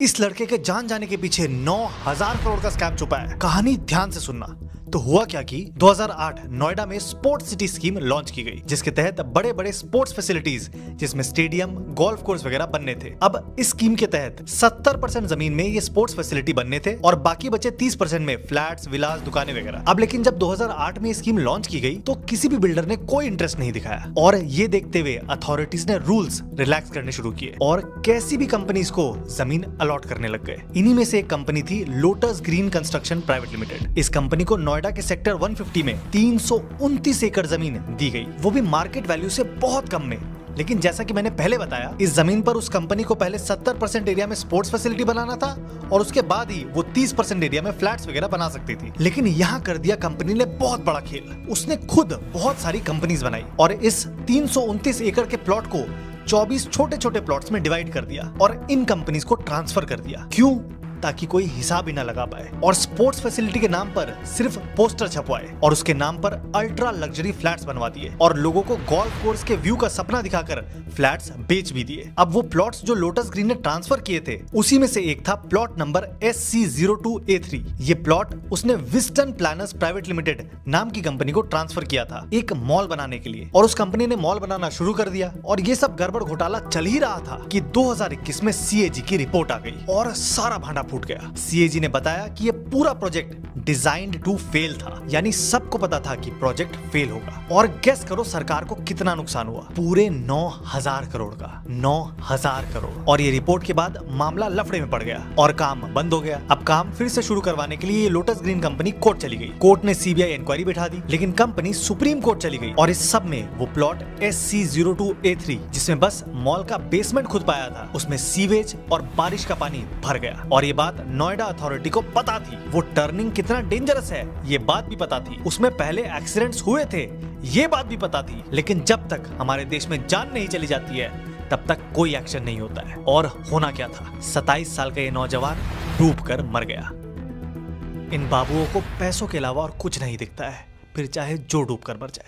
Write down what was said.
इस लड़के के जान जाने के पीछे 9,000 करोड़ का स्कैम छुपा है। कहानी ध्यान से सुनना। तो हुआ क्या कि 2008 नोएडा में स्पोर्ट्स सिटी स्कीम लॉन्च की गई, जिसके तहत बड़े बड़े स्पोर्ट्स फैसिलिटीज जिसमें स्टेडियम, गोल्फ कोर्स वगैरह बनने थे। अब इस स्कीम के तहत 70% जमीन में ये स्पोर्ट्स फैसिलिटी बनने थे और बाकी बचे 30% में फ्लैट्स, विलास, दुकानें वगैरह। अब लेकिन जब 2008 में स्कीम लॉन्च की गई तो किसी भी बिल्डर ने कोई इंटरेस्ट नहीं दिखाया और ये देखते हुए अथॉरिटीज ने रूल्स रिलैक्स करने शुरू किए और कैसी भी कंपनीज को जमीन अलॉट करने लग गए। इन्हीं में से एक कंपनी थी lotus green construction private limited. इस कंपनी को नोएडा के सेक्टर 150 में 329 एकड़ जमीन दी गई, वो भी मार्केट वैल्यू से बहुत कम में। लेकिन जैसा कि मैंने पहले बताया, इस जमीन पर उस कंपनी को पहले 70% एरिया में स्पोर्ट्स फैसिलिटी बनाना था और उसके बाद ही वो 30% एरिया में फ्लैट्स वगैरह बना सकती थी। लेकिन यहाँ कर दिया कंपनी ने बहुत बड़ा खेल। उसने खुद बहुत सारी कंपनीज बनाई और इस 329 एकड़ के प्लॉट को 24 छोटे छोटे प्लॉट्स में डिवाइड कर दिया और इन कंपनीज को ट्रांसफर कर दिया। क्यों? ताकि कोई हिसाब ही ना लगा पाए और स्पोर्ट्स फैसिलिटी के नाम पर सिर्फ पोस्टर छपवाए और उसके नाम पर अल्ट्रा लग्जरी फ्लैट्स बनवा दिए और लोगों को गोल्फ कोर्स के व्यू का सपना दिखाकर फ्लैट्स बेच भी दिए। अब वो प्लॉट्स जो लोटस ग्रीन ने ट्रांसफर किए थे, उसी में से एक था प्लॉट नंबर SC02A3। ये प्लॉट उसने विस्टन प्लानर्स प्राइवेट लिमिटेड नाम की कंपनी को ट्रांसफर किया था एक मॉल बनाने के लिए। और उस कंपनी ने मॉल बनाना शुरू कर दिया और ये सब गड़बड़ घोटाला चल ही रहा था कि 2021 में CAG की रिपोर्ट आ गई और सारा भांडा फूट गया। CAG ने बताया कि ये पूरा प्रोजेक्ट डिजाइन्ड टू फेल था, यानी सबको पता था कि प्रोजेक्ट फेल होगा। और गेस करो सरकार को कितना नुकसान हुआ? पूरे 9,000 करोड़ का। 9,000 करोड़। और ये रिपोर्ट के बाद मामला लफड़े में पड़ गया और काम बंद हो गया। अब काम फिर से शुरू करवाने के लिए लोटस ग्रीन कंपनी कोर्ट चली गई। कोर्ट ने CBI इंक्वायरी बैठा दी, लेकिन कंपनी सुप्रीम कोर्ट चली गई और इस सब में वो प्लॉट SC02A3 जिसमें बस मॉल का बेसमेंट खुद पाया था, उसमें सीवेज और बारिश का पानी भर गया। और ये बात नोएडा अथॉरिटी को पता थी। वो टर्निंग कितना डेंजरस है ये बात भी पता थी। उसमें पहले एक्सीडेंट्स हुए थे ये बात भी पता थी। लेकिन जब तक हमारे देश में जान नहीं चली जाती है तब तक कोई एक्शन नहीं होता है। और होना क्या था? 27 साल का ये नौजवान डूब कर मर गया। इन बाबुओं को पैसों के अलावा और कुछ नहीं दिखता है, फिर चाहे जो डूब कर मर जाए।